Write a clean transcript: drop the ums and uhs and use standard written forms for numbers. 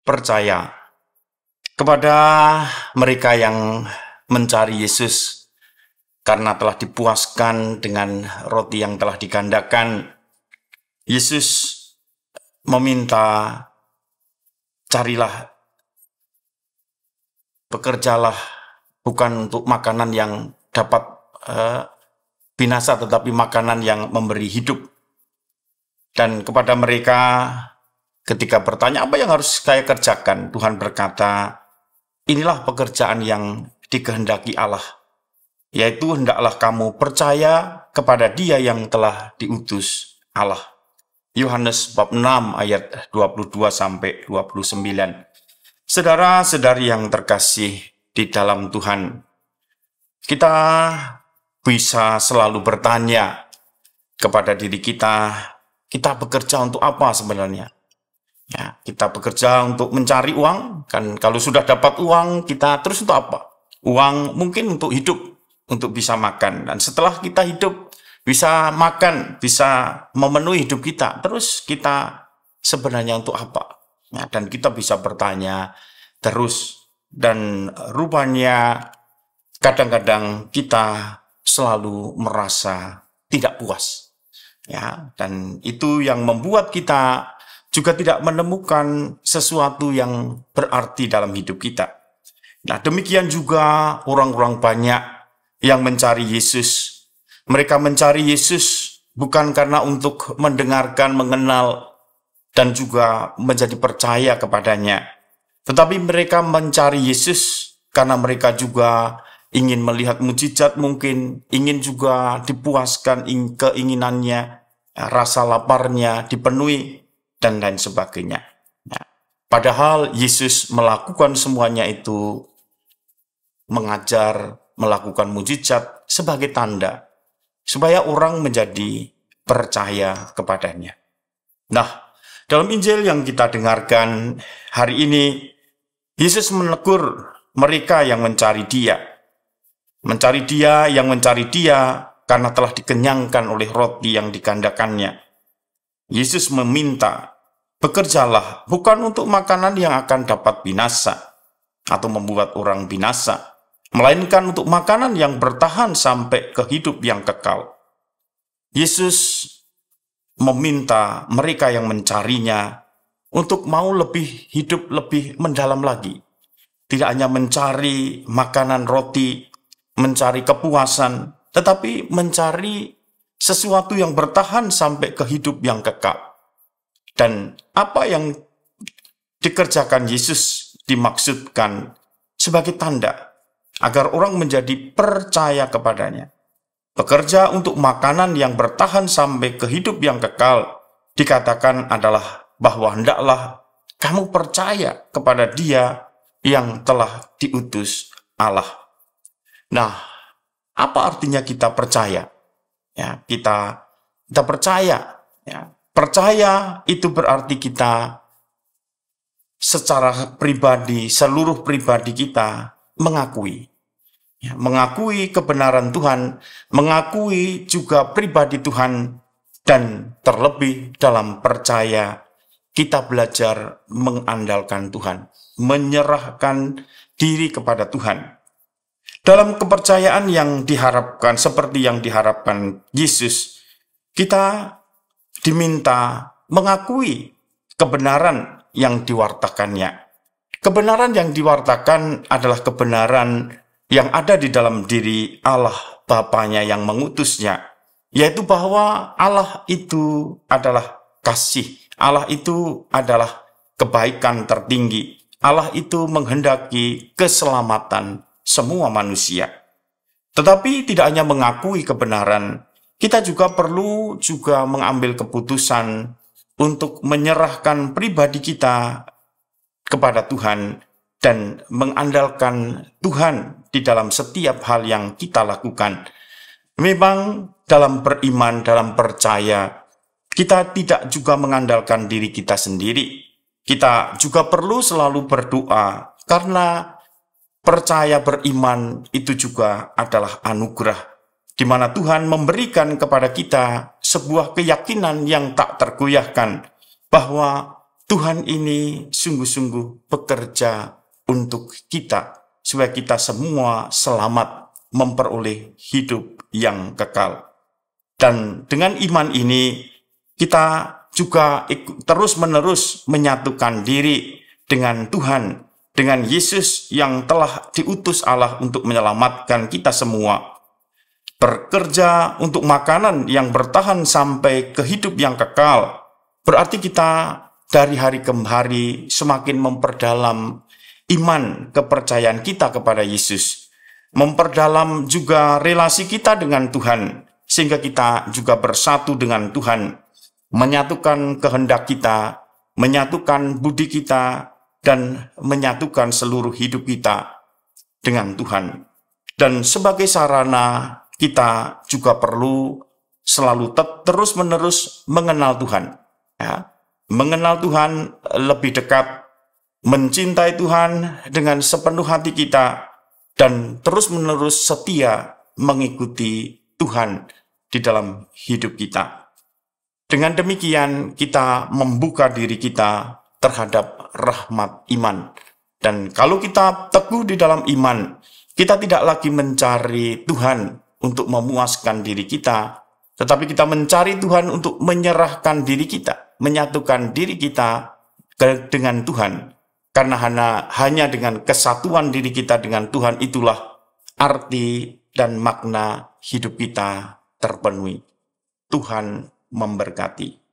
percaya. Kepada mereka yang mencari Yesus karena telah dipuaskan dengan roti yang telah digandakan, Yesus meminta, carilah, bekerjalah, bukan untuk makanan yang dapat binasa, tetapi makanan yang memberi hidup. Dan kepada mereka ketika bertanya, apa yang harus saya kerjakan? Tuhan berkata, inilah pekerjaan yang dikehendaki Allah, yaitu hendaklah kamu percaya kepada Dia yang telah diutus Allah. Yohanes bab 6 ayat 22-29. Saudara-saudari yang terkasih di dalam Tuhan, kita bisa selalu bertanya kepada diri kita bekerja untuk apa sebenarnya? Ya, kita bekerja untuk mencari uang, kan kalau sudah dapat uang, kita terus untuk apa? Uang mungkin untuk hidup, untuk bisa makan. Dan setelah kita hidup, bisa makan, bisa memenuhi hidup kita, terus kita sebenarnya untuk apa? Ya, dan kita bisa bertanya terus, dan rupanya kadang-kadang kita selalu merasa tidak puas. Ya, dan itu yang membuat kita juga tidak menemukan sesuatu yang berarti dalam hidup kita. Nah, demikian juga orang-orang banyak yang mencari Yesus. Mereka mencari Yesus bukan karena untuk mendengarkan, mengenal, dan juga menjadi percaya kepadanya. Tetapi mereka mencari Yesus karena mereka juga ingin melihat mujizat mungkin, ingin juga dipuaskan keinginannya, rasa laparnya dipenuhi, dan lain sebagainya. Nah, padahal Yesus melakukan semuanya itu, mengajar, melakukan mujizat sebagai tanda, supaya orang menjadi percaya kepadanya. Nah, dalam Injil yang kita dengarkan hari ini, Yesus menegur mereka yang mencari Dia. Mencari Dia yang mencari Dia karena telah dikenyangkan oleh roti yang digandakannya. Yesus meminta, bekerjalah bukan untuk makanan yang akan dapat binasa atau membuat orang binasa, melainkan untuk makanan yang bertahan sampai ke hidup yang kekal. Yesus meminta mereka yang mencarinya untuk mau lebih hidup lebih mendalam lagi. Tidak hanya mencari makanan roti, mencari kepuasan, tetapi mencari sesuatu yang bertahan sampai ke hidup yang kekal. Dan apa yang dikerjakan Yesus dimaksudkan sebagai tanda agar orang menjadi percaya kepadanya. Bekerja untuk makanan yang bertahan sampai ke hidup yang kekal dikatakan adalah bahwa hendaklah kamu percaya kepada Dia yang telah diutus Allah. Nah, apa artinya kita percaya? Ya, kita percaya. Ya. Percaya itu berarti kita secara pribadi, seluruh pribadi kita mengakui. Ya, mengakui kebenaran Tuhan, mengakui juga pribadi Tuhan, dan terlebih dalam percaya kita belajar mengandalkan Tuhan, menyerahkan diri kepada Tuhan. Dalam kepercayaan yang diharapkan, seperti yang diharapkan Yesus, kita diminta mengakui kebenaran yang diwartakannya. Kebenaran yang diwartakan adalah kebenaran yang ada di dalam diri Allah Bapanya yang mengutusnya, yaitu bahwa Allah itu adalah kasih, Allah itu adalah kebaikan tertinggi, Allah itu menghendaki keselamatan semua manusia. Tetapi tidak hanya mengakui kebenaran, kita juga perlu mengambil keputusan untuk menyerahkan pribadi kita kepada Tuhan dan mengandalkan Tuhan di dalam setiap hal yang kita lakukan. Memang dalam beriman, dalam percaya, kita tidak juga mengandalkan diri kita sendiri. Kita juga perlu selalu berdoa, karena percaya beriman itu juga adalah anugerah, di mana Tuhan memberikan kepada kita sebuah keyakinan yang tak tergoyahkan bahwa Tuhan ini sungguh-sungguh bekerja untuk kita, supaya kita semua selamat memperoleh hidup yang kekal. Dan dengan iman ini, kita juga terus-menerus menyatukan diri dengan Tuhan, dengan Yesus yang telah diutus Allah untuk menyelamatkan kita semua. Bekerja untuk makanan yang bertahan sampai ke hidup yang kekal. Berarti kita dari hari ke hari semakin memperdalam iman kepercayaan kita kepada Yesus. Memperdalam juga relasi kita dengan Tuhan, sehingga kita juga bersatu dengan Tuhan, menyatukan kehendak kita, menyatukan budi kita, dan menyatukan seluruh hidup kita dengan Tuhan. Dan sebagai sarana, kita juga perlu selalu terus-menerus mengenal Tuhan. Ya. Mengenal Tuhan lebih dekat, mencintai Tuhan dengan sepenuh hati kita, dan terus-menerus setia mengikuti Tuhan di dalam hidup kita. Dengan demikian, kita membuka diri kita terhadap rahmat iman. Dan kalau kita teguh di dalam iman, kita tidak lagi mencari Tuhan untuk memuaskan diri kita, tetapi kita mencari Tuhan untuk menyerahkan diri kita, menyatukan diri kita dengan Tuhan. Karena hanya dengan kesatuan diri kita dengan Tuhan itulah arti dan makna hidup kita terpenuhi. Tuhan memberkati.